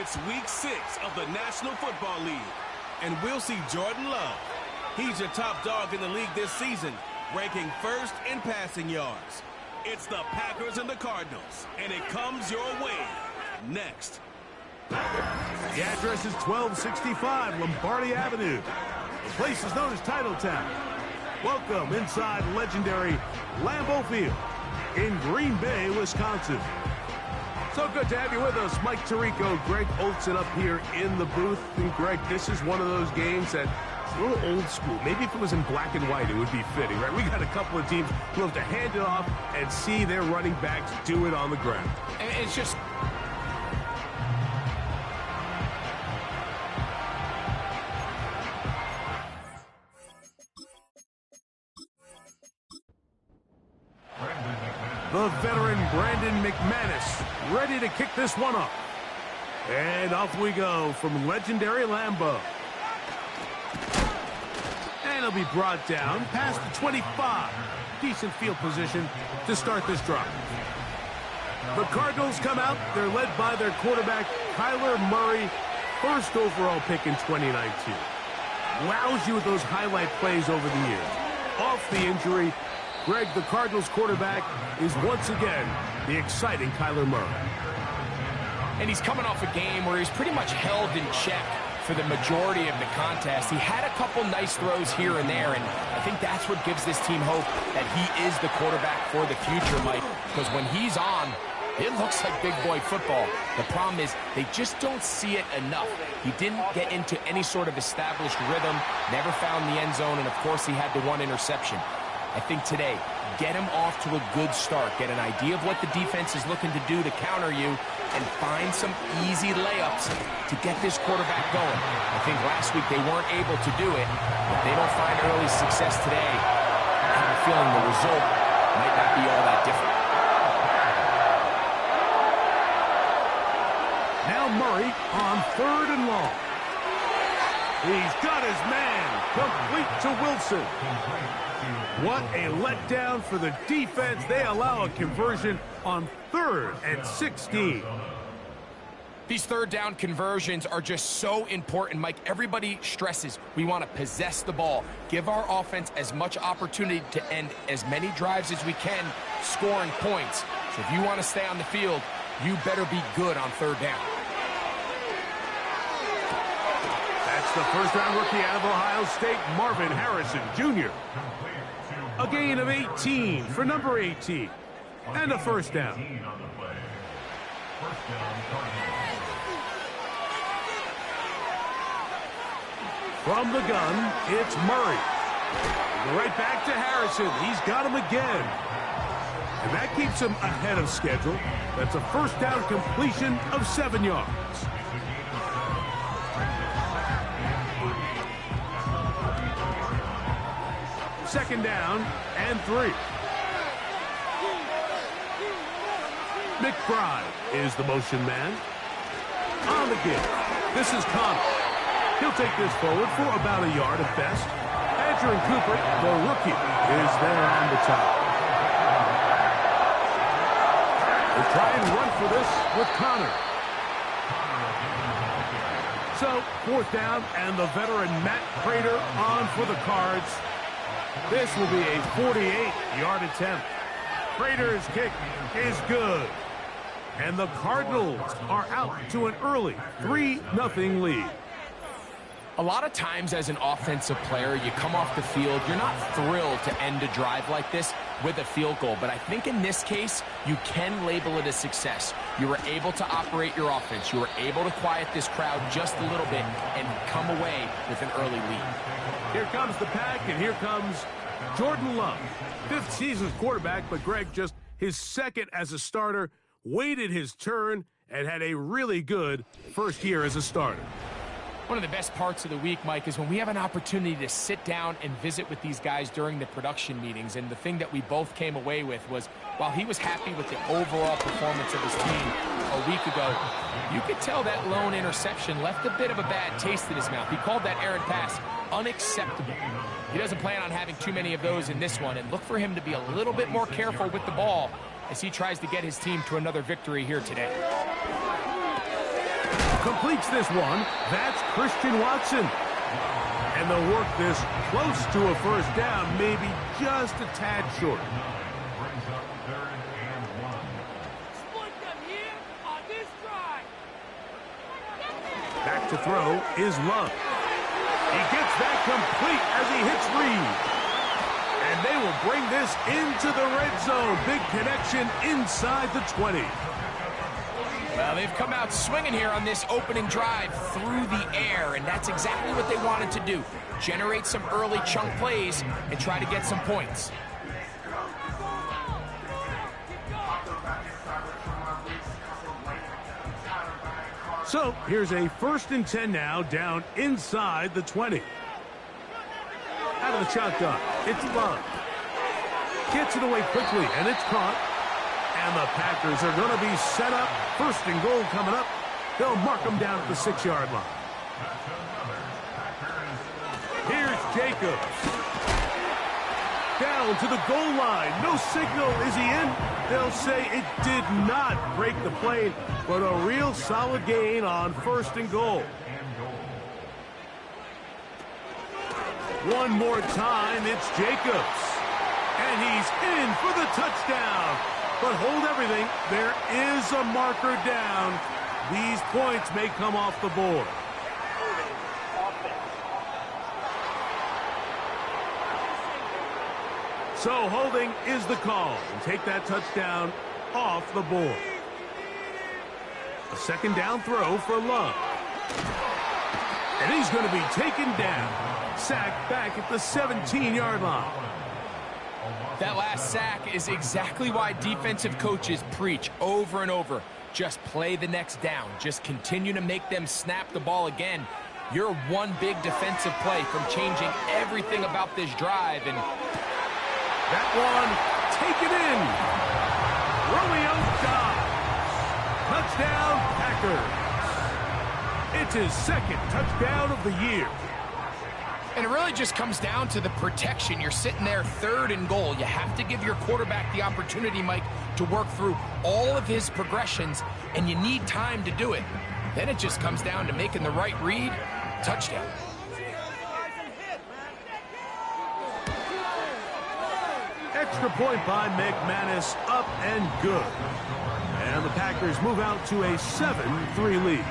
It's week 6 of the National Football League, and we'll see Jordan Love. He's your top dog in the league this season, ranking first in passing yards. It's the Packers and the Cardinals, and it comes your way next. The address is 1265 Lombardi Avenue. The place is known as Titletown. Welcome inside legendary Lambeau Field in Green Bay, Wisconsin. So good to have you with us, Mike Tirico, Greg Olson up here in the booth. And Greg, this is one of those games that a little old school. Maybe if it was in black and white, it would be fitting, right? We got a couple of teams who have to hand it off and see their running backs do it on the ground. And it's just... The veteran Brandon McManus ready to kick this one off. And off we go from legendary Lambeau. And it'll be brought down past the 25. Decent field position to start this drive. The Cardinals come out. They're led by their quarterback, Kyler Murray, first overall pick in 2019. Wows you with those highlight plays over the years. Off the injury, Greg, the Cardinals quarterback, is once again the exciting Kyler Murray. And he's coming off a game where he's pretty much held in check for the majority of the contest. He had a couple nice throws here and there, and I think that's what gives this team hope that he is the quarterback for the future, Mike, because when he's on, it looks like big boy football. The problem is they just don't see it enough. He didn't get into any sort of established rhythm, never found the end zone, and of course he had the one interception. I think today, get him off to a good start. Get an idea of what the defense is looking to do to counter you and find some easy layups to get this quarterback going. I think last week they weren't able to do it, but they don't find early success today. I have a feeling the result might not be all that different. Now Murray on 3rd and long. He's got his man complete to Wilson. What a letdown for the defense. They allow a conversion on 3rd and 16. These third down conversions are just so important, Mike. Everybody stresses we want to possess the ball, give our offense as much opportunity to end as many drives as we can, scoring points. So if you want to stay on the field, you better be good on 3rd down. That's the first-round rookie out of Ohio State, Marvin Harrison Jr. A gain of 18 for number 18. And a first down. From the gun, it's Murray. Right back to Harrison. He's got him again. And that keeps him ahead of schedule. That's a first down completion of 7 yards. Second down and 3. McBride is the motion man. On the give. This is Connor. He'll take this forward for about a yard at best. Andrew Cooper, the rookie, is there on the top. We'll try and run for this with Connor. So, 4th down, and the veteran Matt Prater on for the Cards. This will be a 48-yard attempt. Prater's kick is good. And the Cardinals are out to an early 3-0 lead. A lot of times as an offensive player, you come off the field, you're not thrilled to end a drive like this with a field goal. But I think in this case, you can label it a success. You were able to operate your offense. You were able to quiet this crowd just a little bit and come away with an early lead. Here comes the pack, and here comes Jordan Love. 5th season quarterback, but Greg just his 2nd as a starter, waited his turn, and had a really good first year as a starter. One of the best parts of the week, Mike, is when we have an opportunity to sit down and visit with these guys during the production meetings. And the thing that we both came away with was, while he was happy with the overall performance of his team a week ago, you could tell that lone interception left a bit of a bad taste in his mouth. He called that errant pass unacceptable. He doesn't plan on having too many of those in this one, and look for him to be a little bit more careful with the ball as he tries to get his team to another victory here today. completes this one. That's Christian Watson. And they'll work this close to a first down, maybe just a tad short. Back to throw is Love. He gets that complete as he hits Reed. And they will bring this into the red zone. Big connection inside the 20. Well, they've come out swinging here on this opening drive through the air, and that's exactly what they wanted to do. Generate some early chunk plays and try to get some points. So here's a 1st and 10 now, down inside the 20. Out of the shotgun, it's Love. Gets it away quickly, and it's caught. And the Packers are going to be set up. 1st and goal coming up. They'll mark them down at the 6-yard line. Here's Jacobs. Down to the goal line. No signal. Is he in? They'll say it did not break the plane, but a real solid gain on 1st and goal. One more time, it's Jacobs. And he's in for the touchdown. But hold everything, there is a marker down. These points may come off the board. So holding is the call. And take that touchdown off the board. A 2nd down throw for Love. And he's going to be taken down. Sacked back at the 17-yard line. That last sack is exactly why defensive coaches preach over and over. Just play the next down. Just continue to make them snap the ball again. You're one big defensive play from changing everything about this drive. And that one taken in. Romeo Dobbs. Touchdown, Packers. It's his 2nd touchdown of the year. And it really just comes down to the protection. You're sitting there 3rd and goal. You have to give your quarterback the opportunity, Mike, to work through all of his progressions, and you need time to do it. Then it just comes down to making the right read. Touchdown. Extra point by McManus, up and good. And the Packers move out to a 7-3 lead.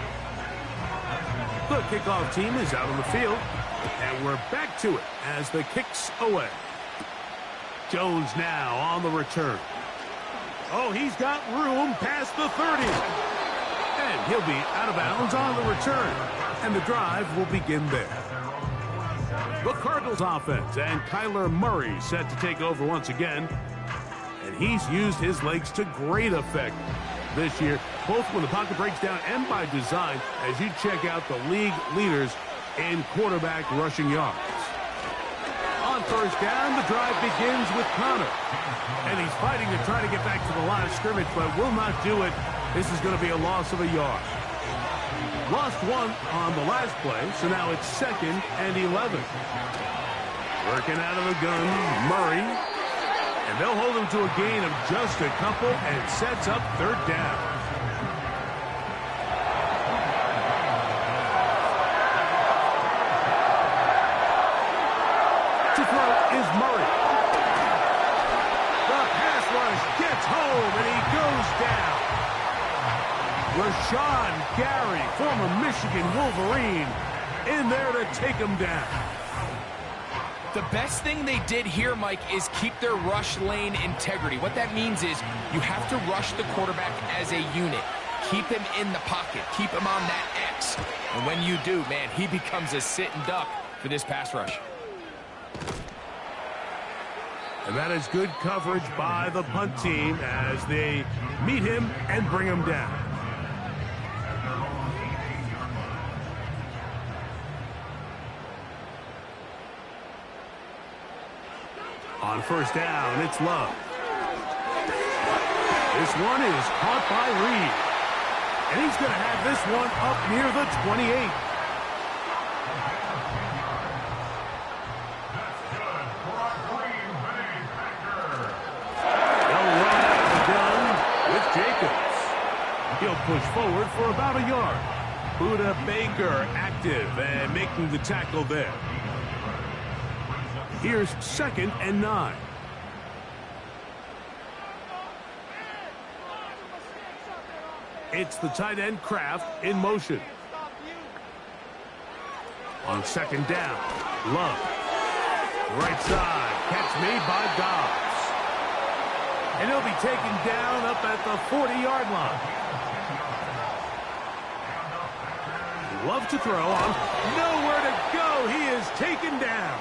The kickoff team is out on the field. And we're back to it as the kick's away. Jones now on the return. Oh, he's got room past the 30. And he'll be out of bounds on the return. And the drive will begin there. The Cardinals offense and Kyler Murray set to take over once again. And he's used his legs to great effect this year, both when the pocket breaks down and by design, as you check out the league leaders in quarterback rushing yards. On 1st down, the drive begins with Connor. And he's fighting to try to get back to the line of scrimmage, but will not do it. This is going to be a loss of a yard. Lost 1 on the last play, so now it's 2nd and 11. Working out of the gun, Murray. And they'll hold him to a gain of just a couple, and it sets up 3rd down. Is Murray. The pass rush gets home, and he goes down. Rashawn Gary, former Michigan Wolverine, in there to take him down. The best thing they did here, Mike, is keep their rush lane integrity. What that means is you have to rush the quarterback as a unit. Keep him in the pocket. Keep him on that X. And when you do, man, he becomes a sitting duck for this pass rush. And that is good coverage by the punt team as they meet him and bring him down. On 1st down, it's Love. This one is caught by Reed. And he's going to have this one up near the 28. Jacobs. He'll push forward for about a yard. Buda Baker active and making the tackle there. Here's 2nd and 9. It's the tight end Kraft in motion. On 2nd down, Love. Right side, catch made by Dobbs. And he'll be taken down up at the 40-yard line. Love to throw on. Nowhere to go. He is taken down.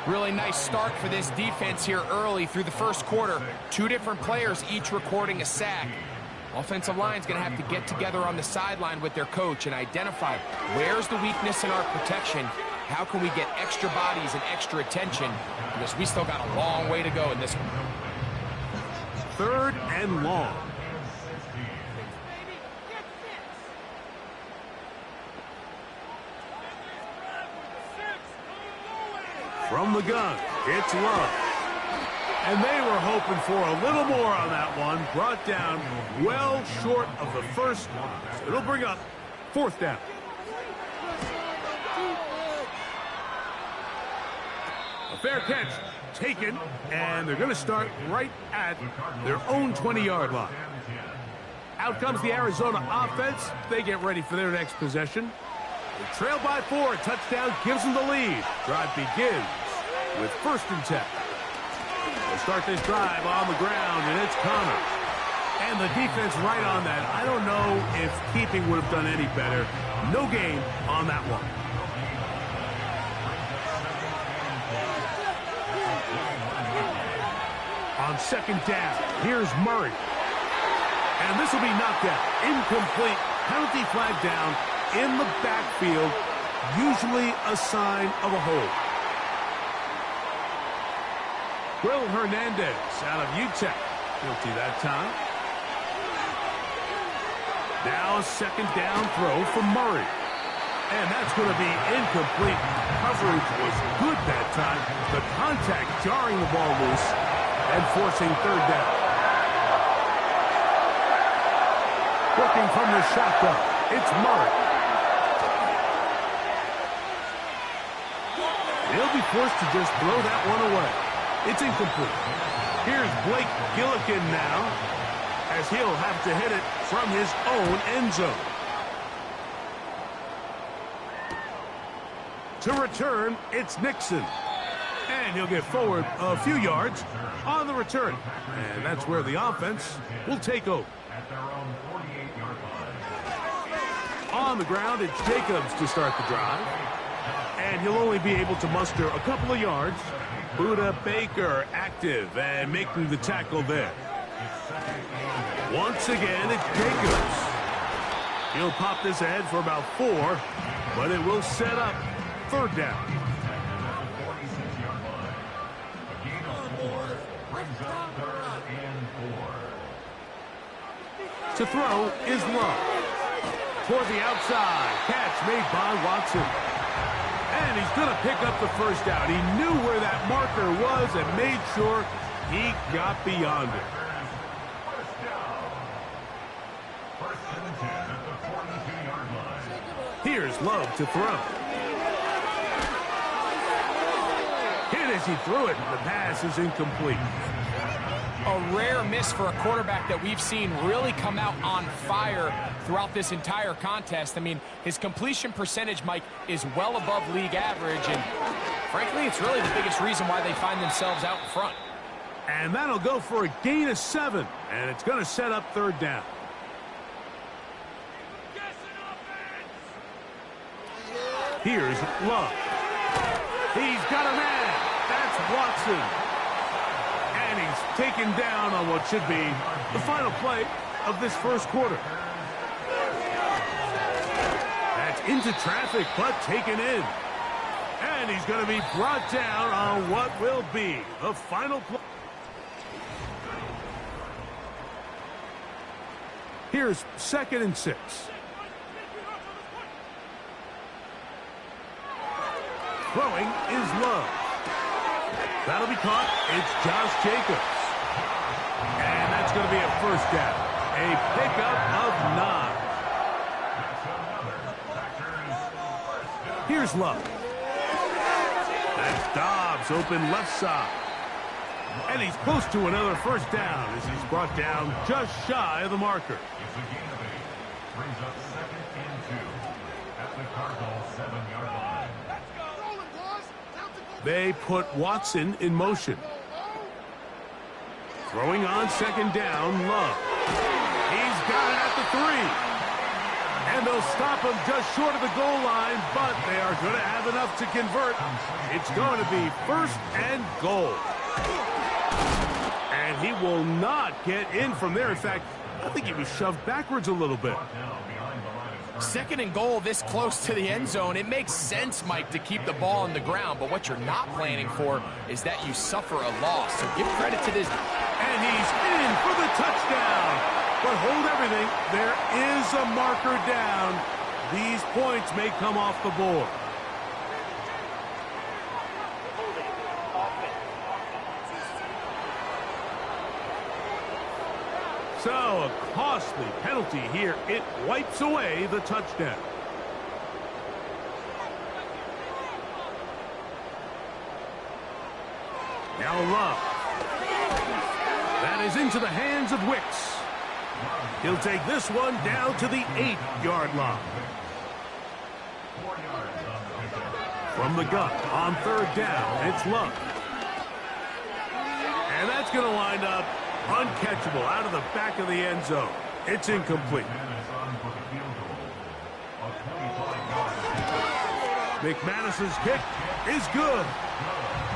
Really nice start for this defense here early through the first quarter. 2 different players each recording a sack. Offensive line's going to have to get together on the sideline with their coach and identify where's the weakness in our protection. How can we get extra bodies and extra attention? Because we still got a long way to go in this one. 3rd and long. From the gun, it's Love. And they were hoping for a little more on that one. Brought down well short of the first one. So it'll bring up 4th down. A fair catch taken, and they're going to start right at their own 20-yard line. Out comes the Arizona offense. They get ready for their next possession. They trail by 4. A touchdown gives them the lead. Drive begins with 1st and 10. They'll start this drive on the ground, and it's Connor. And the defense right on that. I don't know if keeping would have done any better. No gain on that one. On 2nd down, here's Murray. And this will be knocked out. Incomplete. Penalty flag down in the backfield. Usually a sign of a hold. Will Hernandez out of UTEP. Guilty that time. Now a 2nd down throw for Murray. And that's going to be incomplete. Coverage was good that time. The contact jarring the ball loose and forcing 3rd down. Working from the shotgun, it's Murray. He'll be forced to just throw that one away. It's incomplete. Here's Blake Gillikin now, as he'll have to hit it from his own end zone. To return, it's Nixon. And he'll get forward a few yards on the return. And that's where the offense will take over. On the ground, it's Jacobs to start the drive. And he'll only be able to muster a couple of yards. Buda Baker active and making the tackle there. Once again, it's Jacobs. He'll pop this ahead for about 4, but it will set up 3rd down. To throw is Love. Toward the outside. Catch made by Watson. And he's going to pick up the 1st down. He knew where that marker was and made sure he got beyond it. Here's Love to throw. Hit as he threw it. The pass is incomplete. A rare miss for a quarterback that we've seen really come out on fire throughout this entire contest. I mean, his completion percentage, Mike, is well above league average, and frankly, it's really the biggest reason why they find themselves out in front. And that'll go for a gain of 7, and it's going to set up 3rd down. Here's Love. He's got a man. That's Watson. And he's taken down on what should be the final play of this first quarter. That's into traffic, but taken in. And he's going to be brought down on what will be the final play. Here's 2nd and 6. Throwing is Love. That'll be caught. It's Josh Jacobs. And that's going to be a 1st down. A pickup of 9. Here's Love. That's Dobbs open left side. And he's close to another first down as he's brought down just shy of the marker. Brings up 2nd and 2 at the Cardinal 7-yard line. They put Watson in motion. Throwing on 2nd down, Love. He's got it at the 3. And they'll stop him just short of the goal line, but they are going to have enough to convert. It's going to be 1st and goal. And he will not get in from there. In fact, I think he was shoved backwards a little bit. 2nd and goal this close to the end zone. It makes sense, Mike, to keep the ball on the ground, but what you're not planning for is that you suffer a loss. So give credit to this. And he's in for the touchdown. But hold everything. There is a marker down. These points may come off the board. So, a costly penalty here. It wipes away the touchdown. Now Love. That is into the hands of Wicks. He'll take this one down to the 8-yard line. From the gun on 3rd down, it's Love. And that's going to wind up uncatchable out of the back of the end zone. It's incomplete. McManus's kick is good.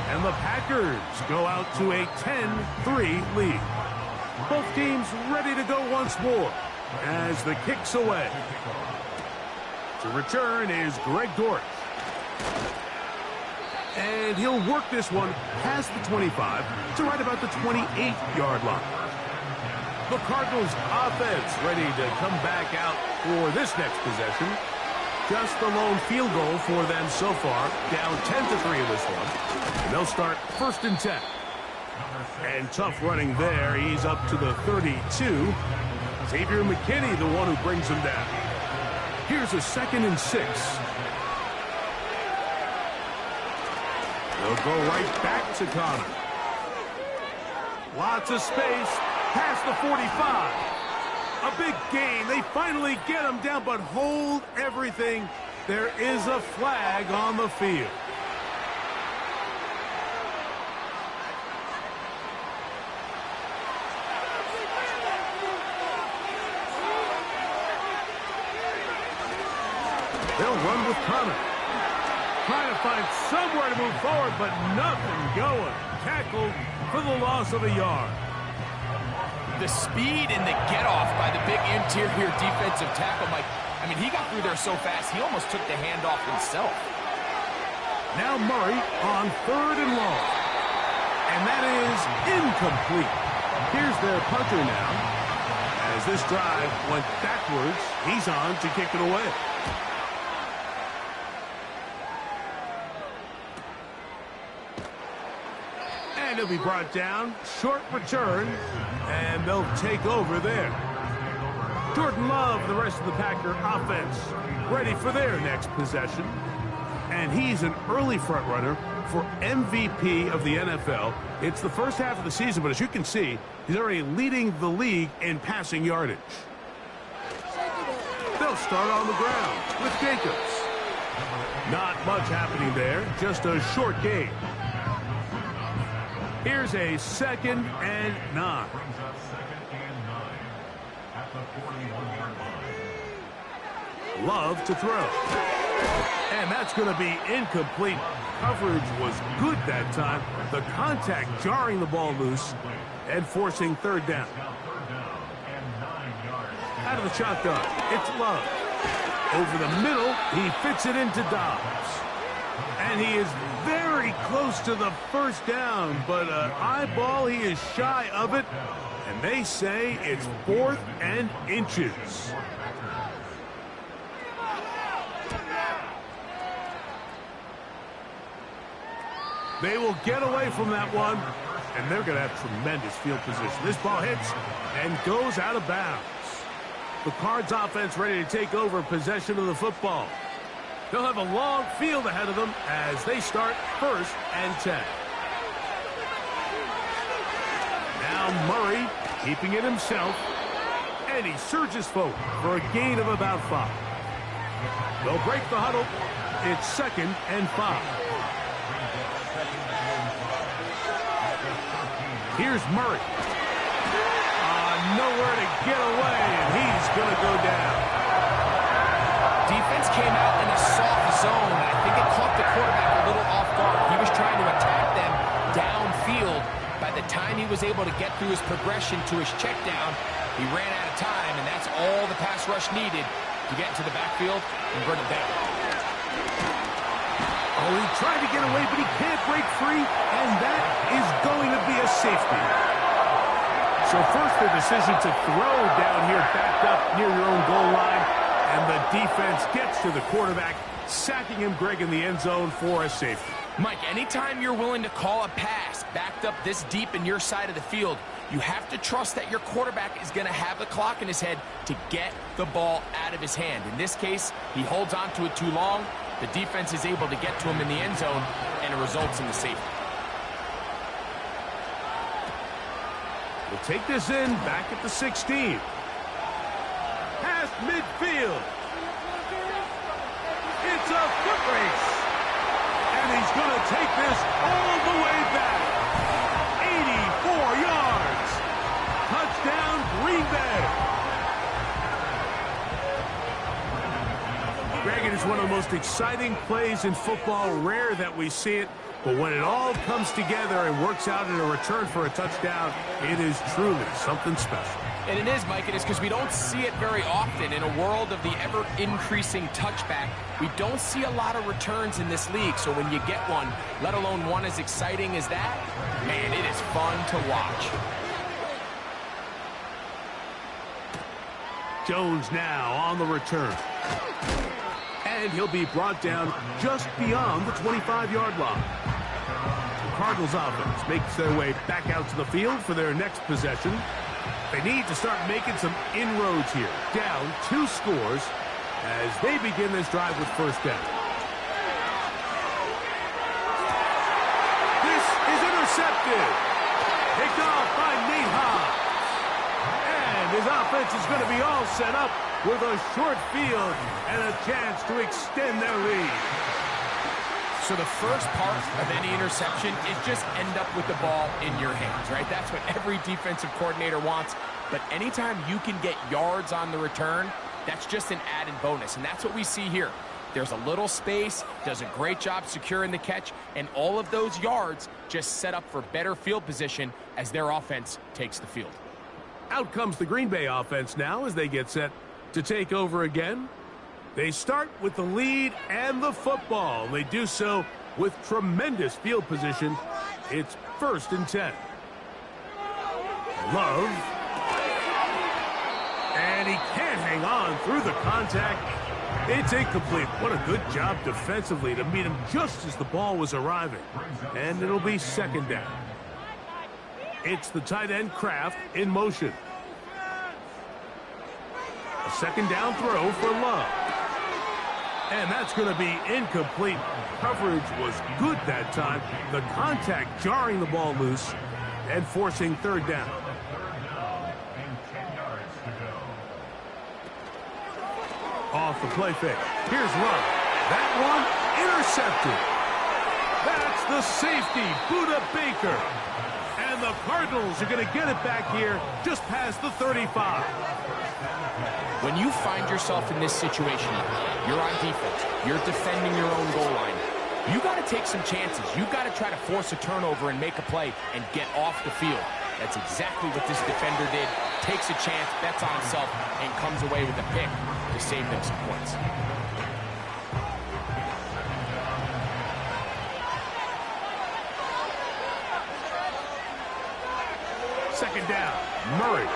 And the Packers go out to a 10-3 lead. Both teams ready to go once more as the kick's away. To return is Greg Dortch. And he'll work this one past the 25 to right about the 28-yard line. The Cardinals offense ready to come back out for this next possession. Just the lone field goal for them so far. Down 10-3 in this one. And they'll start 1st and 10. And tough running there. He's up to the 32. Xavier McKinney, the one who brings him down. Here's a 2nd and 6. They'll go right back to Connor. Lots of space past the 45. A big gain. They finally get him down, but hold everything. There is a flag on the field. They'll run with Connor. Trying to find somewhere to move forward, but nothing going. Tackled for the loss of a yard. The speed and the get-off by the big interior defensive tackle, Mike. I mean, he got through there so fast, he almost took the handoff himself. Now Murray on 3rd and long. And that is incomplete. Here's their punter now. As this drive went backwards, he's on to kick it away. And he'll be brought down. Short return. And they'll take over there. Jordan Love, the rest of the Packer offense, ready for their next possession. And he's an early front runner for MVP of the NFL. It's the first half of the season, but as you can see, he's already leading the league in passing yardage. They'll start on the ground with Jacobs. Not much happening there, just a short gain. Here's a 2nd and 9. Love to throw. And that's going to be incomplete. Coverage was good that time. The contact jarring the ball loose and forcing 3rd down. Out of the shotgun, it's Love. Over the middle, he fits it into Dobbs. And he is very close to the 1st down, but an eyeball, he is shy of it. And they say it's 4th and inches. They will get away from that one, and they're going to have tremendous field position. This ball hits and goes out of bounds. The Cards offense ready to take over possession of the football. They'll have a long field ahead of them as they start 1st and 10. Now Murray keeping it himself. And he surges forward for a gain of about 5. They'll break the huddle. It's 2nd and 5. Here's Murray. Nowhere to get away, and he's going to go down. Defense came out in a soft zone, and I think it caught the quarterback a little off guard. He was trying to attack them downfield. By the time he was able to get through his progression to his check down, he ran out of time, and that's all the pass rush needed to get into the backfield and bring him down. Oh, he tried to get away, but he can't break free, and that is going to be a safety. So first, the decision to throw down here, backed up near your own goal line, and the defense gets to the quarterback, sacking him, Greg, in the end zone for a safety. Mike, anytime you're willing to call a pass backed up this deep in your side of the field, you have to trust that your quarterback is going to have the clock in his head to get the ball out of his hand. In this case, he holds on to it too long. The defense is able to get to him in the end zone, and it results in the safety. We'll take this in back at the 16. Past midfield. It's a foot race. And he's going to take this all the way back. 84 yards. Touchdown, Green Bay. Greg, it is one of the most exciting plays in football. Rare that we see it. But when it all comes together and works out in a return for a touchdown, it is truly something special. And it is, Mike. It is because we don't see it very often. In a world of the ever-increasing touchback, we don't see a lot of returns in this league. So when you get one, let alone one as exciting as that, man, it is fun to watch. Jones now on the return. And he'll be brought down just beyond the 25-yard line. The Cardinals offense makes their way back out to the field for their next possession. They need to start making some inroads here. Down 2 scores as they begin this drive with 1st down. This is intercepted. Picked off by Nate Hobbs. And his offense is going to be all set up with a short field and a chance to extend their lead. So the first part of any interception is just end up with the ball in your hands, right? That's what every defensive coordinator wants. But anytime you can get yards on the return, that's just an added bonus. And that's what we see here. There's a little space, does a great job securing the catch, and all of those yards just set up for better field position as their offense takes the field. Out comes the Green Bay offense now as they get set to take over again. They start with the lead and the football. They do so with tremendous field position. It's 1st and 10. Love. And he can't hang on through the contact. It's incomplete. What a good job defensively to meet him just as the ball was arriving. And it'll be 2nd down. It's the tight end Kraft in motion. A 2nd down throw for Love. And that's going to be incomplete. Coverage was good that time. The contact jarring the ball loose and forcing 3rd down. Off the play fake. Here's Love. That one intercepted. That's the safety, Budda Baker. And the Cardinals are going to get it back here just past the 35. When you find yourself in this situation, you're on defense, you're defending your own goal line, you got to take some chances. You got to try to force a turnover and make a play and get off the field. That's exactly what this defender did. Takes a chance, bets on himself, and comes away with a pick to save them some points. Second down, Murray.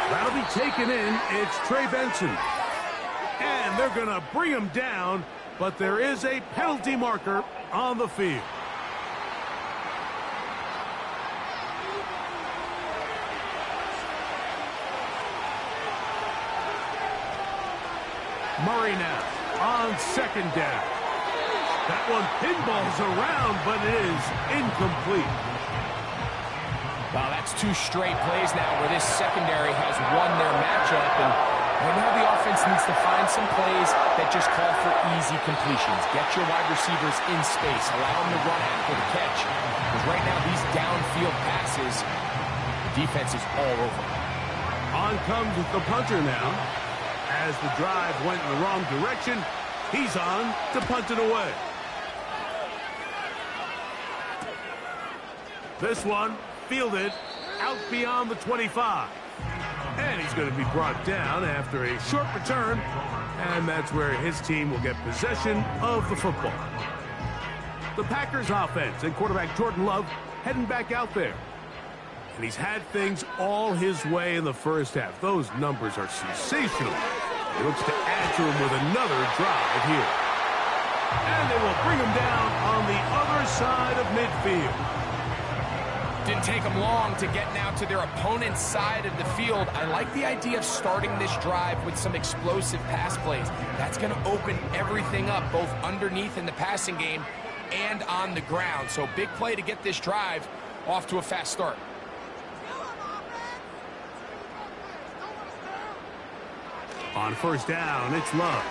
That'll be taken in. It's Trey Benson. And they're going to bring him down, but there is a penalty marker on the field. Murray now. on second down. That one pinballs around, but it is incomplete. Wow, that's 2 straight plays now where this secondary has won their matchup, and right now the offense needs to find some plays that just call for easy completions. Get your wide receivers in space. Allow them to run after the catch. Because right now these downfield passes, the defense is all over. On comes the punter now. As the drive went in the wrong direction, he's on to punt it away. This one fielded out beyond the 25. And he's going to be brought down after a short return. And that's where his team will get possession of the football. The Packers offense and quarterback Jordan Love heading back out there. And he's had things all his way in the first half. Those numbers are sensational. He looks to add to him with another drive here. And they will bring him down on the other side of midfield. Didn't take them long to get now to their opponent's side of the field. I like the idea of starting this drive with some explosive pass plays. That's going to open everything up, both underneath in the passing game and on the ground. So big play to get this drive off to a fast start. On first down, it's Love.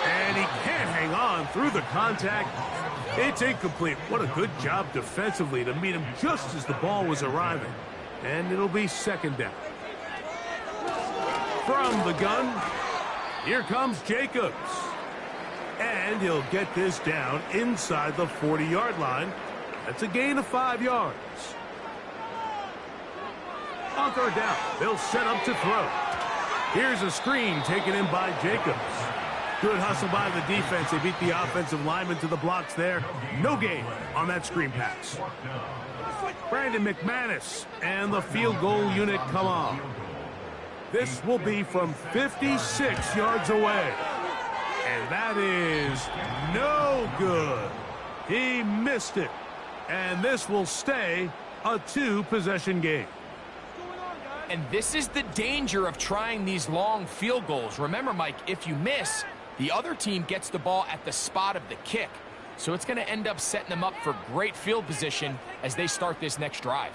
And he can't hang on through the contact. It's incomplete. What a good job defensively to meet him just as the ball was arriving. And it'll be second down. From the gun, here comes Jacobs. And he'll get this down inside the 40-yard line. That's a gain of 5 yards. On third down, they'll set up to throw. Here's a screen taken in by Jacobs. Good hustle by the defense. They beat the offensive lineman to the blocks there. No gain on that screen pass. Brandon McManus and the field goal unit come on. This will be from 56 yards away. And that is no good. He missed it. And this will stay a 2-possession game. And this is the danger of trying these long field goals. Remember, Mike, if you miss, the other team gets the ball at the spot of the kick. So it's going to end up setting them up for great field position as they start this next drive.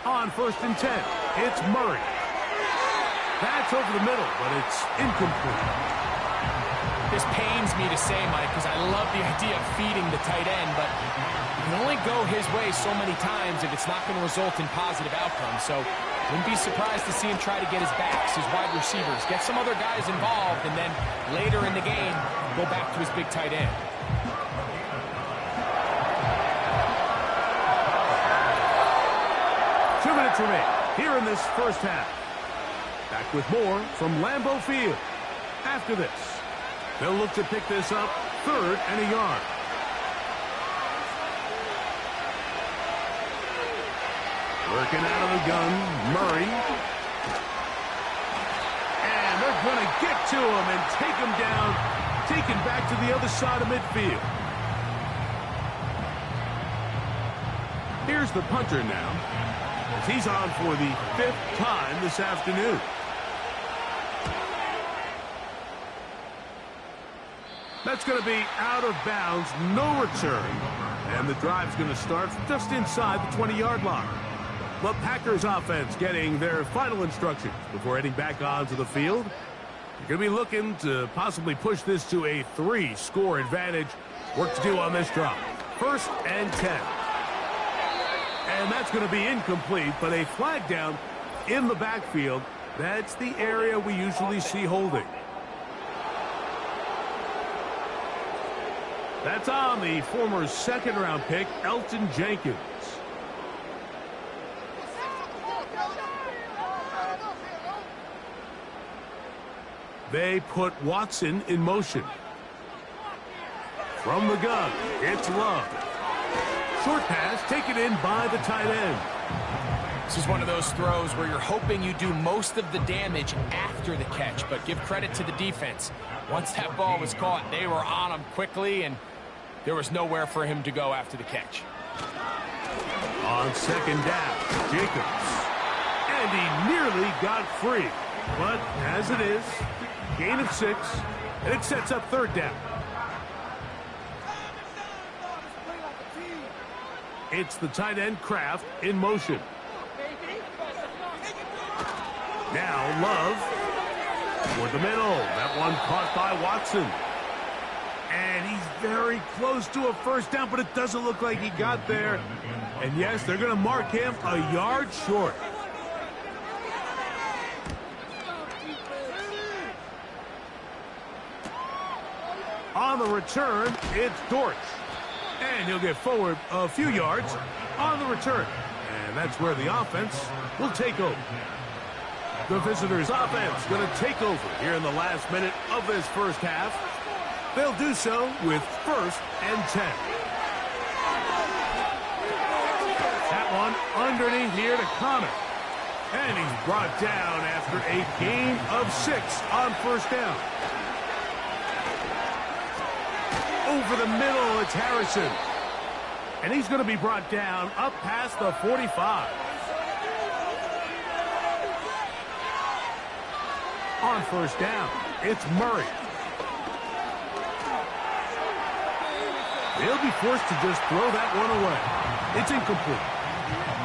On first and 10, it's Murray. That's over the middle, but it's incomplete. This pains me to say, Mike, because I love the idea of feeding the tight end, but you can only go his way so many times if it's not going to result in positive outcomes. So wouldn't be surprised to see him try to get his backs, his wide receivers, get some other guys involved, and then later in the game, go back to his big tight end. Remain here in this first half. Back with more from Lambeau Field. After this, they'll look to pick this up 3rd and a yard. Working out of the gun, Murray. And they're going to get to him and take him down, taken back to the other side of midfield. Here's the punter now. He's on for the 5th time this afternoon. That's going to be out of bounds, no return. And the drive's going to start just inside the 20-yard line. The Packers offense getting their final instructions before heading back onto the field. They're going to be looking to possibly push this to a 3-score advantage. Work to do on this drive. 1st and 10. And that's going to be incomplete, but a flag down in the backfield. That's the area we usually see holding. That's on the former 2nd-round pick, Elton Jenkins. They put Watson in motion. From the gun, it's Love. Short pass taken in by the tight end. This is one of those throws where you're hoping you do most of the damage after the catch, but give credit to the defense. Once that ball was caught, they were on him quickly, and there was nowhere for him to go after the catch. On second down, Jacobs. And he nearly got free. But as it is, gain of 6, and it sets up third down. It's the tight end Kraft in motion. Now Love for the middle. That one caught by Watson. And he's very close to a first down, but it doesn't look like he got there. And yes, they're going to mark him a yard short. On the return, it's Dortch. And he'll get forward a few yards on the return. And that's where the offense will take over. The visitors' offense going to take over here in the last minute of this first half. They'll do so with 1st and 10. That one underneath here to Connor. And he's brought down after a gain of 6 on first down. Over the middle, it's Harrison. And he's going to be brought down up past the 45. On first down, it's Murray. They'll be forced to just throw that one away. It's incomplete.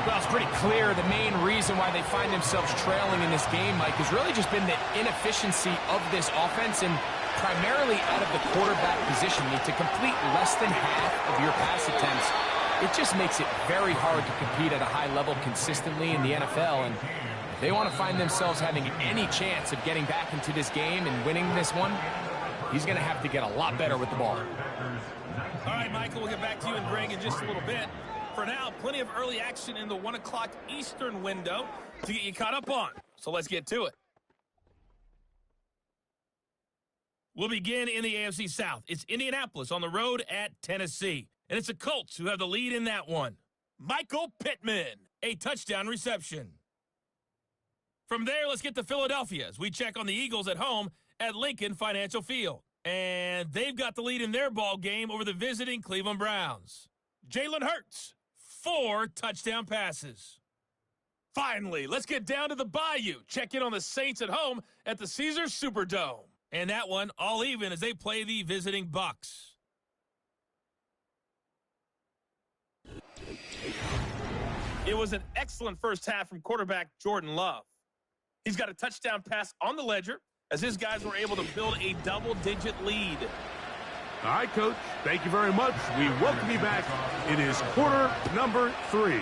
Well, it's pretty clear the main reason why they find themselves trailing in this game, Mike, has really just been the inefficiency of this offense and primarily out of the quarterback position. To complete less than half of your pass attempts, it just makes it very hard to compete at a high level consistently in the NFL. And if they want to find themselves having any chance of getting back into this game and winning this one, he's going to have to get a lot better with the ball. All right, Michael, we'll get back to you and Greg in just a little bit. For now, plenty of early action in the 1 o'clock Eastern window to get you caught up on. So let's get to it. We'll begin in the AFC South. It's Indianapolis on the road at Tennessee. And it's the Colts who have the lead in that one. Michael Pittman, a touchdown reception. From there, let's get to Philadelphia as we check on the Eagles at home at Lincoln Financial Field. And they've got the lead in their ball game over the visiting Cleveland Browns. Jalen Hurts, 4 touchdown passes. Finally, let's get down to the Bayou. Check in on the Saints at home at the Caesars Superdome. And that one all even as they play the visiting Bucks. It was an excellent first half from quarterback Jordan Love. He's got a touchdown pass on the ledger as his guys were able to build a double-digit lead. All right, Coach. Thank you very much. We welcome you back. It is quarter number 3.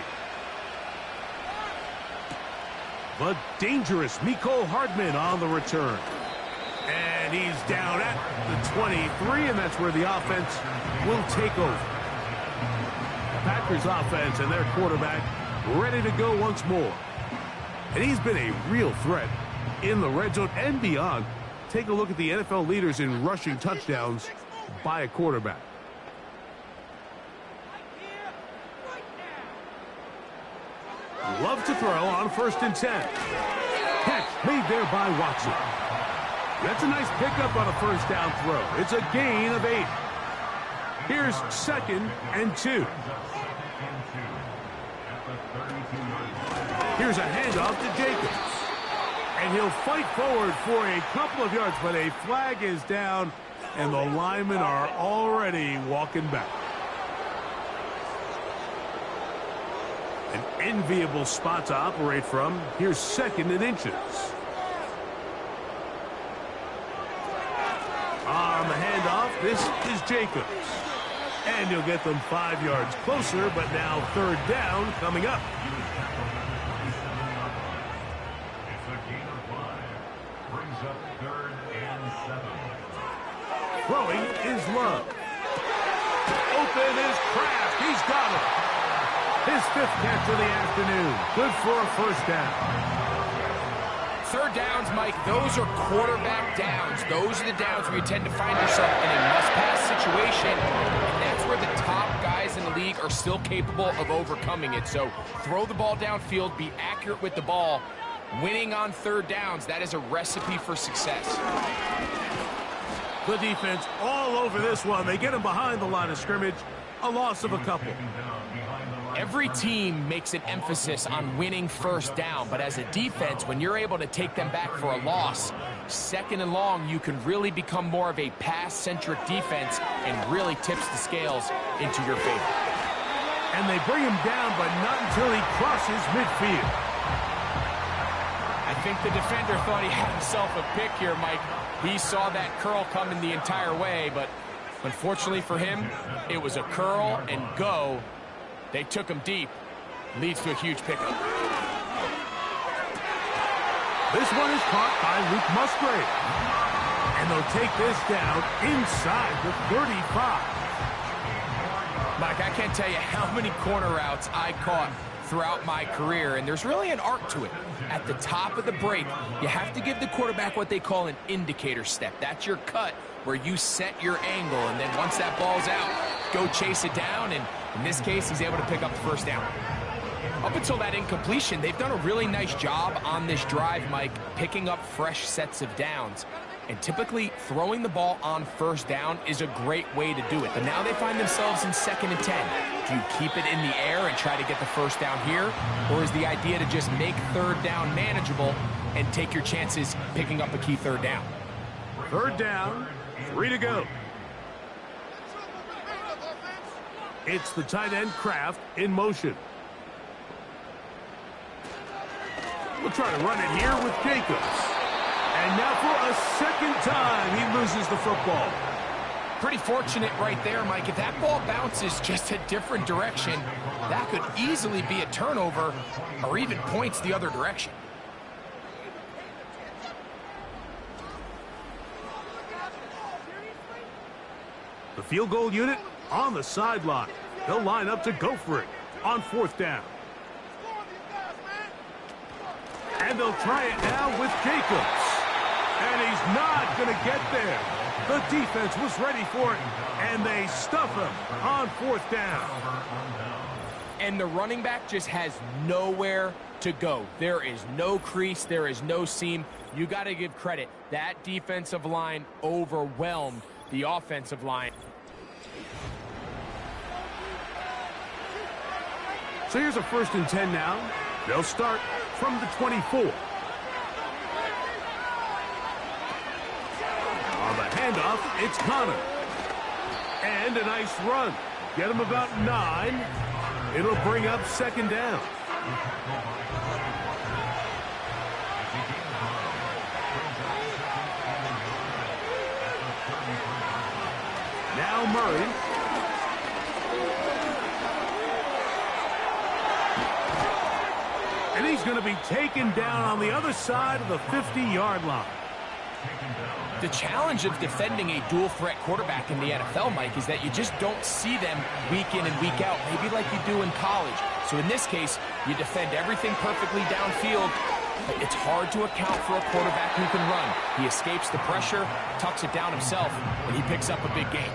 The dangerous Mecole Hardman on the return. And he's down at the 23, and that's where the offense will take over. The Packers offense and their quarterback ready to go once more. And he's been a real threat in the red zone and beyond. Take a look at the NFL leaders in rushing touchdowns by a quarterback. Love to throw on 1st and 10. Catch made there by Watson. That's a nice pickup on a first down throw. It's a gain of 8. Here's 2nd and 2. Here's a handoff to Jacobs. And he'll fight forward for a couple of yards, but a flag is down, and the linemen are already walking back. An enviable spot to operate from. Here's 2nd and inches. On the handoff, this is Jacobs. And he'll get them 5 yards closer, but now 3rd down coming up. It's a gain of 5. Brings up 3rd and 7. Throwing is Love. Open is Kraft. He's got it. His 5th catch of the afternoon. Good for a first down. 3rd downs, Mike, those are quarterback downs. Those are the downs where you tend to find yourself in a must-pass situation, and that's where the top guys in the league are still capable of overcoming it. So throw the ball downfield, be accurate with the ball. Winning on 3rd downs, that is a recipe for success. The defense all over this one. They get him behind the line of scrimmage. A loss of a couple. Every team makes an emphasis on winning first down, but as a defense, when you're able to take them back for a loss, second and long, you can really become more of a pass-centric defense and really tips the scales into your favor. And they bring him down, but not until he crosses midfield. I think the defender thought he had himself a pick here, Mike. He saw that curl coming the entire way, but unfortunately for him, it was a curl and go. They took him deep. Leads to a huge pickup. This one is caught by Luke Musgrave. And they'll take this down inside the 35. Mike, I can't tell you how many corner routes I caught throughout my career, and there's really an art to it. At the top of the break, you have to give the quarterback what they call an indicator step. That's your cut where you set your angle, and then once that ball's out, go chase it down, and in this case, he's able to pick up the first down. Up until that incompletion, they've done a really nice job on this drive, Mike, picking up fresh sets of downs. And typically, throwing the ball on first down is a great way to do it. But now they find themselves in 2nd and 10. Do you keep it in the air and try to get the first down here? Or is the idea to just make third down manageable and take your chances picking up a key third down? Third down, 3 to go. It's the tight end Kraft in motion. We'll try to run it here with Jacobs. And now for a second time, he loses the football. Pretty fortunate right there, Mike. If that ball bounces just a different direction, that could easily be a turnover or even points the other direction. The field goal unit on the sideline. They'll line up to go for it on 4th down. And they'll try it now with Jacobs. And he's not going to get there. The defense was ready for it, and they stuff him on 4th down. And the running back just has nowhere to go. There is no crease. There is no seam. You got to give credit. That defensive line overwhelmed the offensive line. So here's a 1st and 10 now. They'll start from the 24. On the handoff, it's Connor. And a nice run. Get him about 9. It'll bring up 2nd down. Now Murray. And he's going to be taken down on the other side of the 50-yard line. The challenge of defending a dual-threat quarterback in the NFL, Mike, is that you just don't see them week in and week out, maybe like you do in college. So in this case, you defend everything perfectly downfield. It's hard to account for a quarterback who can run. He escapes the pressure, tucks it down himself, and he picks up a big gain.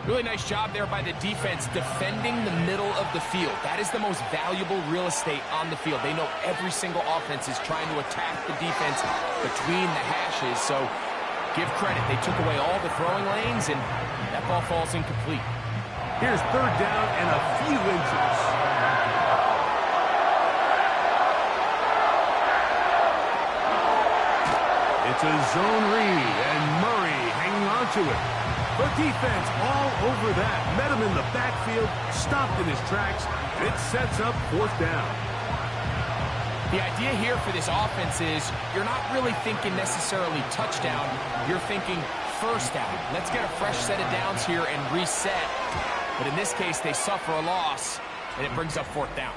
Really nice job there by the defense defending the middle of the field. That is the most valuable real estate on the field. They know every single offense is trying to attack the defense between the hashes. So give credit. They took away all the throwing lanes, and that ball falls incomplete. Here's 3rd down and a few inches. It's a zone read, and Murray hanging on to it. The defense all over that. Met him in the backfield, stopped in his tracks, and it sets up 4th down. The idea here for this offense is you're not really thinking necessarily touchdown. You're thinking first down. Let's get a fresh set of downs here and reset. But in this case, they suffer a loss, and it brings up 4th down.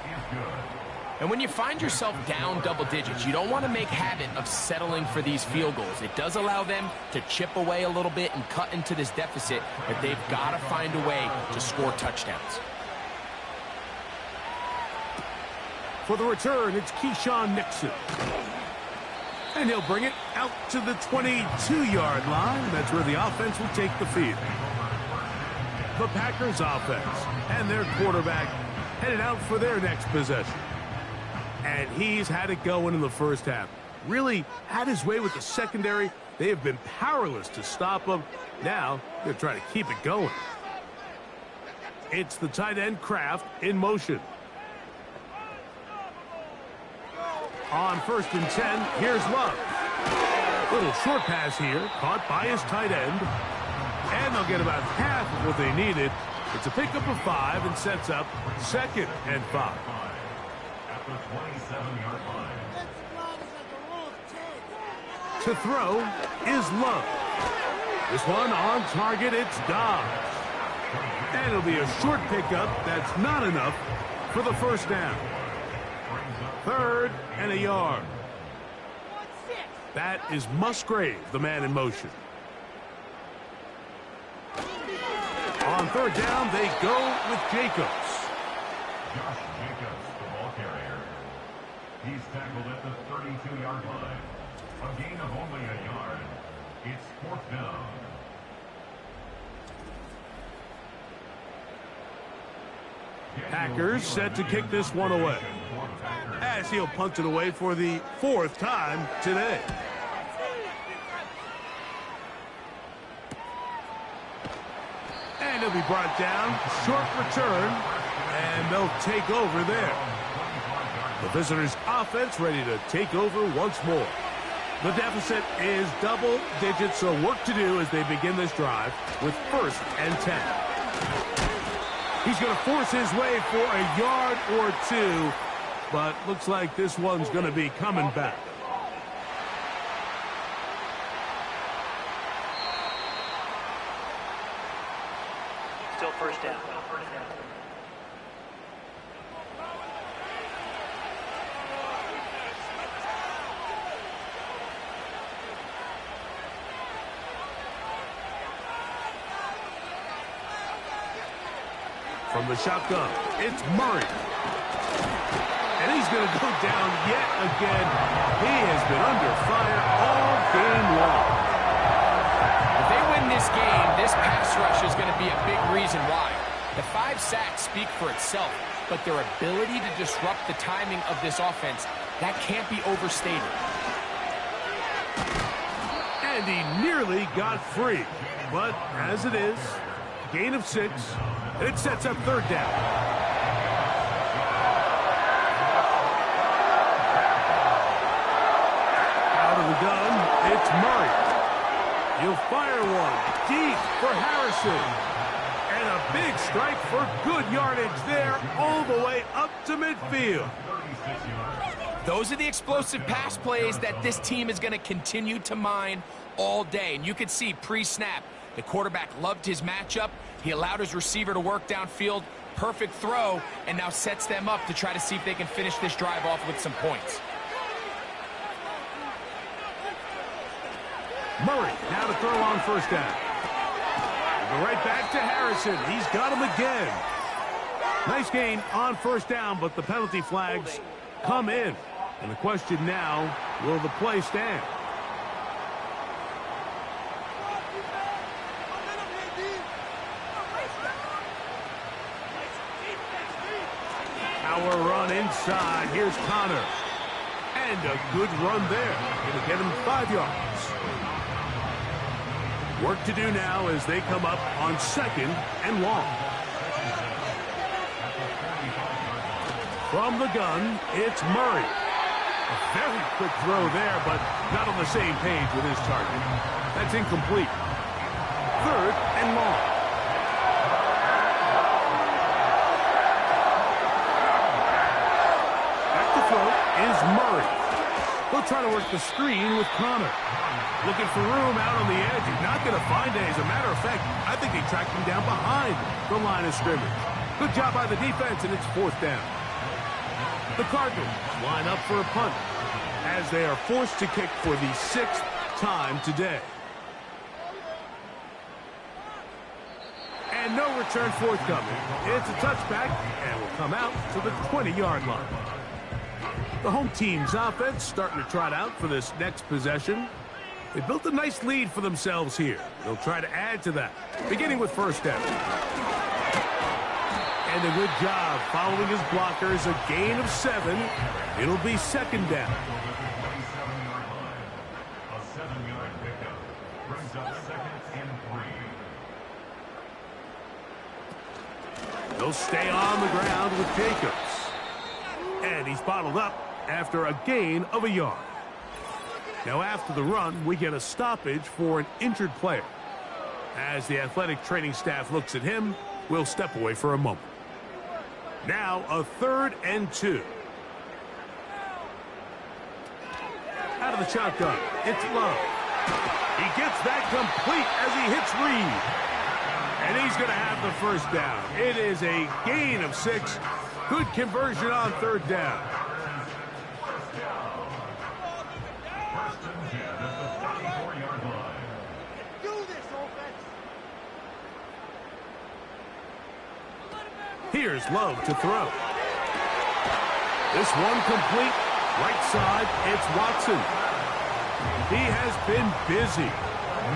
And when you find yourself down double digits, you don't want to make habit of settling for these field goals. It does allow them to chip away a little bit and cut into this deficit, but they've got to find a way to score touchdowns. For the return, it's Keyshawn Nixon. And he'll bring it out to the 22-yard line. That's where the offense will take the field. The Packers offense and their quarterback headed out for their next possession. And he's had it going in the first half. Really had his way with the secondary, They have been powerless to stop them. Now they're trying to keep it going. It's the tight end Kraft in motion. On 1st and 10, here's Love. Little short pass here, caught by his tight end. And they'll get about half of what they needed. It's a pickup of 5 and sets up 2nd and 5. At the 27-yard line. To throw is Love. This one on target, it's Dobbs. And it'll be a short pickup that's not enough for the first down. 3rd and a yard. That is Musgrave, the man in motion. On 3rd down, they go with Jacobs. Josh Jacobs, the ball carrier. He's tackled at the 32-yard line. A gain of only a yard. It's 4th down. Packers set to kick this one away, as he'll punt it away for the 4th time today. And he'll be brought down. Short return, and they'll take over there. The visitors' offense ready to take over once more. The deficit is double digits, so work to do as they begin this drive with 1st and 10. He's going to force his way for a yard or 2, but looks like this one's going to be coming back. Still 1st down. From the shotgun, it's Murray. And he's going to go down yet again. He has been under fire all game long. If they win this game, this pass rush is going to be a big reason why. The 5 sacks speak for itself, but their ability to disrupt the timing of this offense, that can't be overstated. And he nearly got free. But as it is, gain of 6, and it sets up 3rd down. Out of the gun, it's Murray. He'll fire one deep for Harrison. And a big strike for good yardage there all the way up to midfield. Those are the explosive pass plays that this team is going to continue to mine all day. And you can see pre-snap, the quarterback loved his matchup. He allowed his receiver to work downfield. Perfect throw, and now sets them up to try to see if they can finish this drive off with some points. Murray now to throw on 1st down. Go right back to Harrison. He's got him again. Nice gain on 1st down, but the penalty flags come in. And the question now, will the play stand? Power run inside. Here's Connor. And a good run there. Going to get him 5 yards. Work to do now as they come up on 2nd and long. From the gun, it's Murray. A very quick throw there, but not on the same page with his target. That's incomplete. 3rd and long. Back to throw is Murray. He'll try to work the screen with Connor. Looking for room out on the edge. He's not going to find it. As a matter of fact, I think they tracked him down behind the line of scrimmage. Good job by the defense, and it's 4th down. The Cardinals line up for a punt as they are forced to kick for the 6th time today. And no return forthcoming. It's a touchback and will come out to the 20-yard line. The home team's offense starting to trot out for this next possession. They built a nice lead for themselves here. They'll try to add to that, beginning with 1st down. And a good job following his blockers, a gain of 7. It'll be 2nd down. A 7-yard pickup. Brings up 2nd and 3. They'll stay on the ground with Jacobs. And he's bottled up after a gain of a yard. Now after the run, we get a stoppage for an injured player. As the athletic training staff looks at him, we'll step away for a moment. Now a 3rd and 2. Out of the shotgun, it's Love. He gets that complete as he hits Reed. And he's going to have the first down. It is a gain of 6. Good conversion on 3rd down. Here's Love to throw. This one complete. Right side, it's Watson. He has been busy.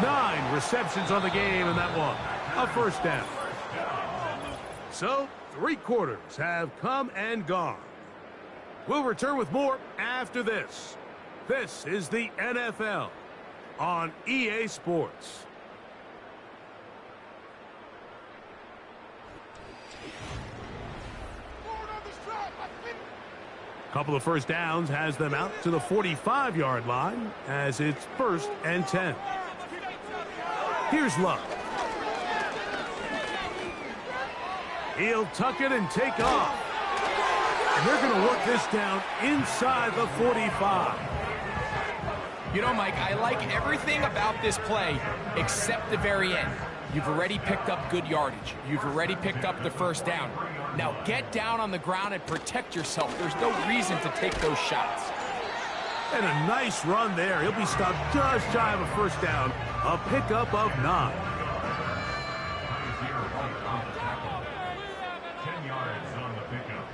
9 receptions on the game in that one. A first down. So, 3 quarters have come and gone. We'll return with more after this. This is the NFL on EA Sports. Couple of first downs has them out to the 45-yard line as it's 1st and 10. Here's Love. He'll tuck it and take off. And they're going to work this down inside the 45. You know, Mike, I like everything about this play except the very end. You've already picked up good yardage. You've already picked up the first down. Now get down on the ground and protect yourself. There's no reason to take those shots. And a nice run there. He'll be stopped just shy of a first down. A pickup of 9. 10 yards on the pickup.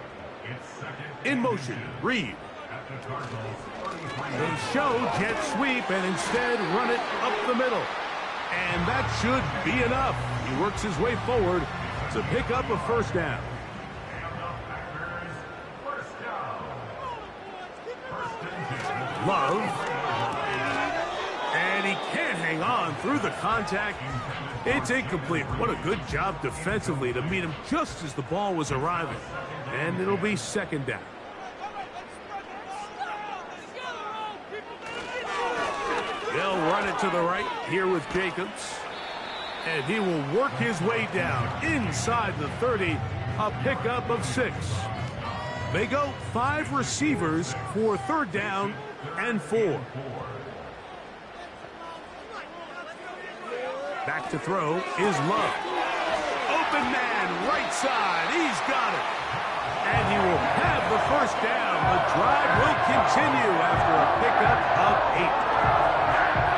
It's 2nd. In motion, Reed. They show jet sweep and instead run it up the middle. And that should be enough. He works his way forward to pick up a first down. Love. And he can't hang on through the contact. It's incomplete. What a good job defensively to meet him just as the ball was arriving. And it'll be 2nd down. They'll run it to the right here with Jacobs. And he will work his way down inside the 30. A pickup of 6. They go 5 receivers for 3rd down and 4. Back to throw is Love. Open man, right side. He's got it. And he will have the first down. The drive will continue after a pickup of 8.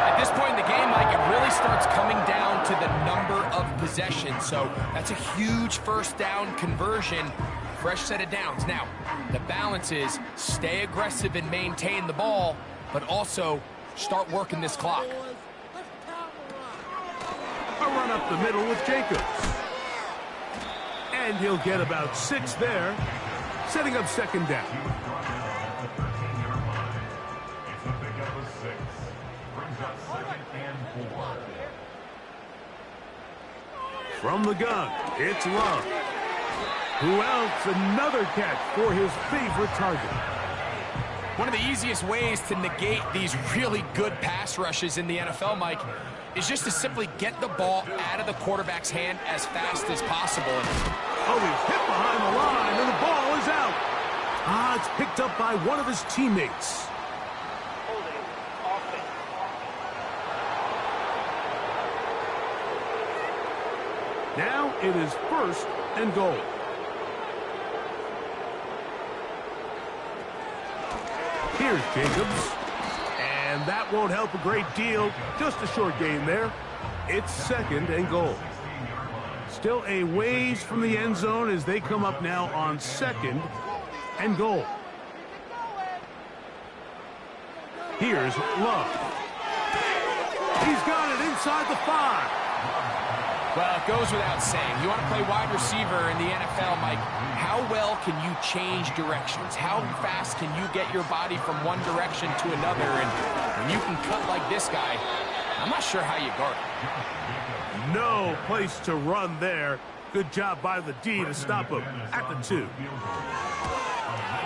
At this point in the game, Mike, it really starts coming down to the number of possessions. So that's a huge first down conversion. Fresh set of downs. Now, the balance is stay aggressive and maintain the ball, but also start working this clock. A run up the middle with Jacobs. And he'll get about 6 there, setting up 2nd down. From the gun, it's Love. Who else? Another catch for his favorite target. One of the easiest ways to negate these really good pass rushes in the NFL, Mike, is just to simply get the ball out of the quarterback's hand as fast as possible. Oh, he's hit behind the line, and the ball is out. It's picked up by one of his teammates. Now it is 1st and goal. Here's Jacobs. And that won't help a great deal. Just a short gain there. It's 2nd and goal. Still a ways from the end zone as they come up now on 2nd and goal. Here's Love. He's got it inside the 5. Well, it goes without saying. You want to play wide receiver in the NFL, Mike, how well can you change directions? How fast can you get your body from one direction to another? And when you can cut like this guy, I'm not sure how you guard it. No place to run there. Good job by the D to stop him at the 2.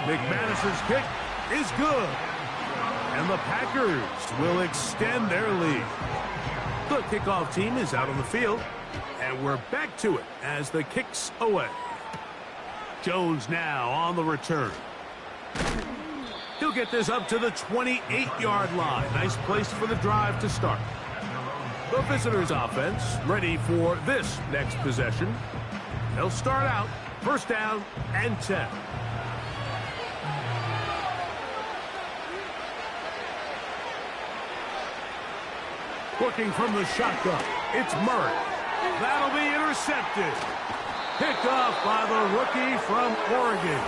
McManus's kick is good. And the Packers will extend their lead. The kickoff team is out on the field. And we're back to it as the kick's away. Jones now on the return. He'll get this up to the 28-yard line. Nice place for the drive to start. The visitors' offense ready for this next possession. They'll start out first down and 10. Working from the shotgun, it's Murray. That'll be intercepted. Picked off by the rookie from Oregon.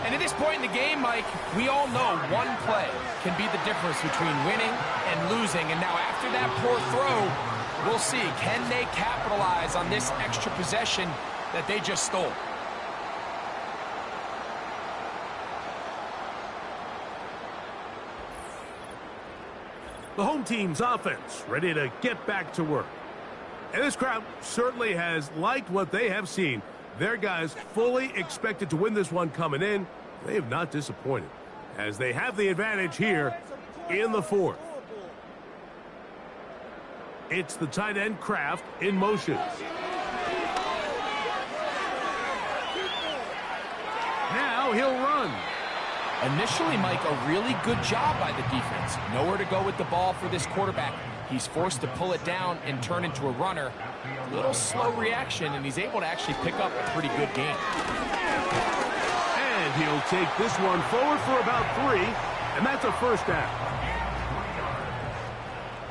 And at this point in the game, Mike, we all know one play can be the difference between winning and losing. And now after that poor throw, we'll see. Can they capitalize on this extra possession that they just stole? The home team's offense ready to get back to work. And this crowd certainly has liked what they have seen. Their guys fully expected to win this one coming in. They have not disappointed as they have the advantage here in the 4th. It's the tight end Kraft in motion. Now he'll run. Initially, Mike, a really good job by the defense. Nowhere to go with the ball for this quarterback. He's forced to pull it down and turn into a runner. A little slow reaction, and he's able to actually pick up a pretty good game. And he'll take this one forward for about 3, and that's a first down.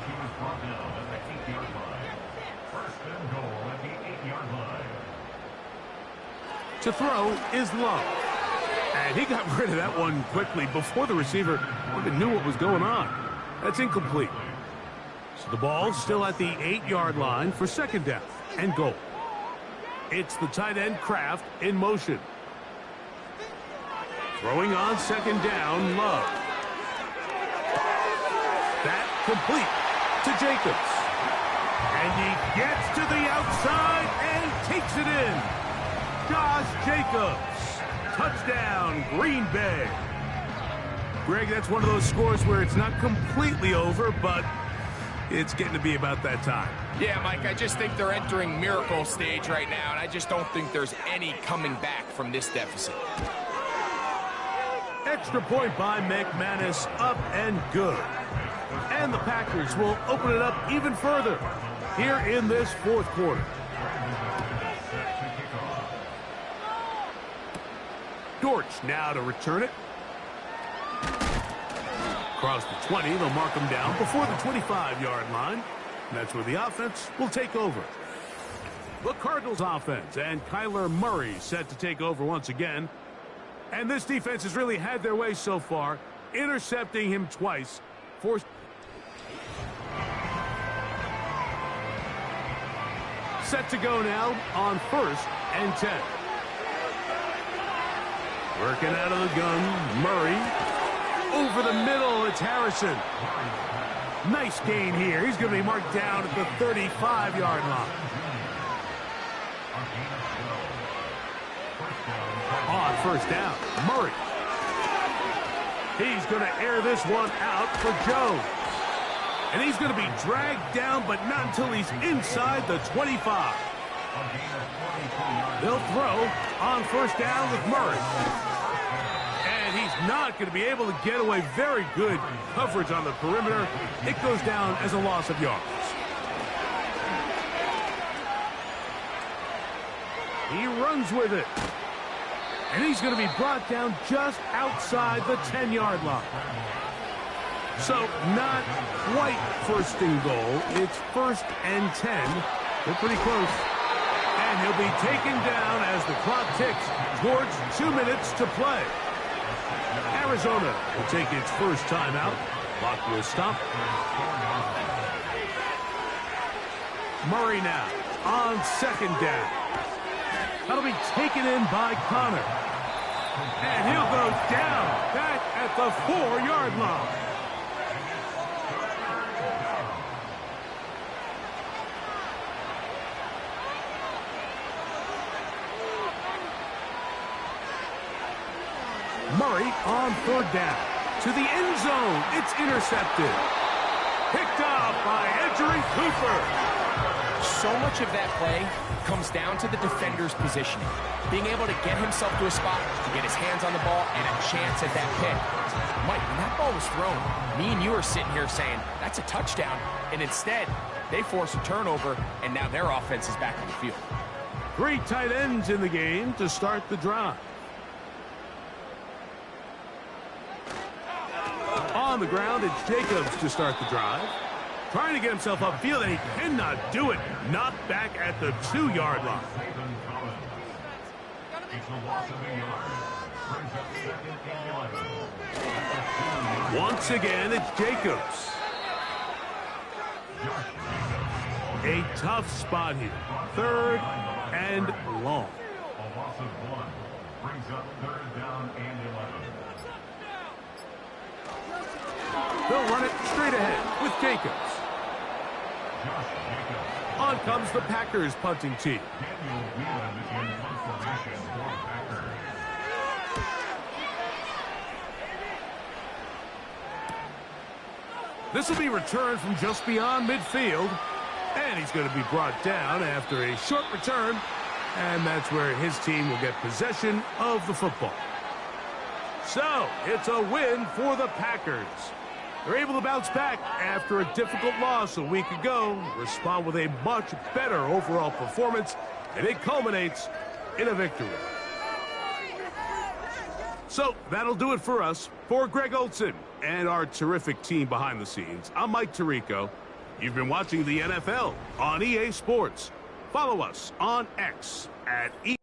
He was brought down at the 8-yard line. First and goal at the 8-yard line. To throw is Love. And he got rid of that one quickly before the receiver even knew what was going on. That's incomplete. So the ball's still at the 8-yard line for second down and goal. It's the tight end Kraft in motion. Throwing on second down, Love. That complete to Jacobs. And he gets to the outside and takes it in. Josh Jacobs. Touchdown, Green Bay. Greg, that's one of those scores where it's not completely over, but it's getting to be about that time. Yeah, Mike, I just think they're entering miracle stage right now, and I just don't think there's any coming back from this deficit. Extra point by McManus, up and good. And the Packers will open it up even further here in this 4th quarter. Dortch now to return it. Across the 20, they'll mark him down before the 25-yard line. And that's where the offense will take over. The Cardinals offense and Kyler Murray set to take over once again. And this defense has really had their way so far, intercepting him twice. Set to go now on first and 10. Working out of the gun, Murray. Over the middle, it's Harrison. Nice gain here. He's going to be marked down at the 35-yard line. On first down, Murray. He's going to air this one out for Jones. And he's going to be dragged down, but not until he's inside the 25. They'll throw on first down with Murray. And he's not going to be able to get away. Very good coverage on the perimeter. It goes down as a loss of yards. He runs with it. And he's going to be brought down just outside the 10-yard line. So not quite first and goal. It's first and 10. They're pretty close. And he'll be taken down as the clock ticks towards 2 minutes to play. Arizona will take its first timeout. Clock will stop. Murray now on second down. That'll be taken in by Connor. And he'll go down back at the 4-yard line. Murray on 3rd down. To the end zone. It's intercepted. Picked up by Edgerrin Cooper. So much of that play comes down to the defender's positioning. Being able to get himself to a spot, to get his hands on the ball, and a chance at that pick. Mike, when that ball was thrown, me and you are sitting here saying, that's a touchdown. And instead, they force a turnover, and now their offense is back on the field. 3 tight ends in the game to start the drive. On the ground, it's Jacobs to start the drive. Trying to get himself upfield, and he cannot do it. Knocked back at the 2-yard line. It's a loss of a yard. Brings up 2nd and 11. Once again, it's Jacobs. A tough spot here. 3rd and long. A loss of 1. Brings up 3rd down and 11. They'll run it straight ahead with Jacobs. On comes the Packers punting team. Daniel Whelan in punt formation for Packers. This will be returned from just beyond midfield. And he's going to be brought down after a short return. And that's where his team will get possession of the football. So, it's a win for the Packers. They're able to bounce back after a difficult loss a week ago, respond with a much better overall performance, and it culminates in a victory. So, that'll do it for us. For Greg Olson and our terrific team behind the scenes, I'm Mike Tirico. You've been watching the NFL on EA Sports. Follow us on X at EA.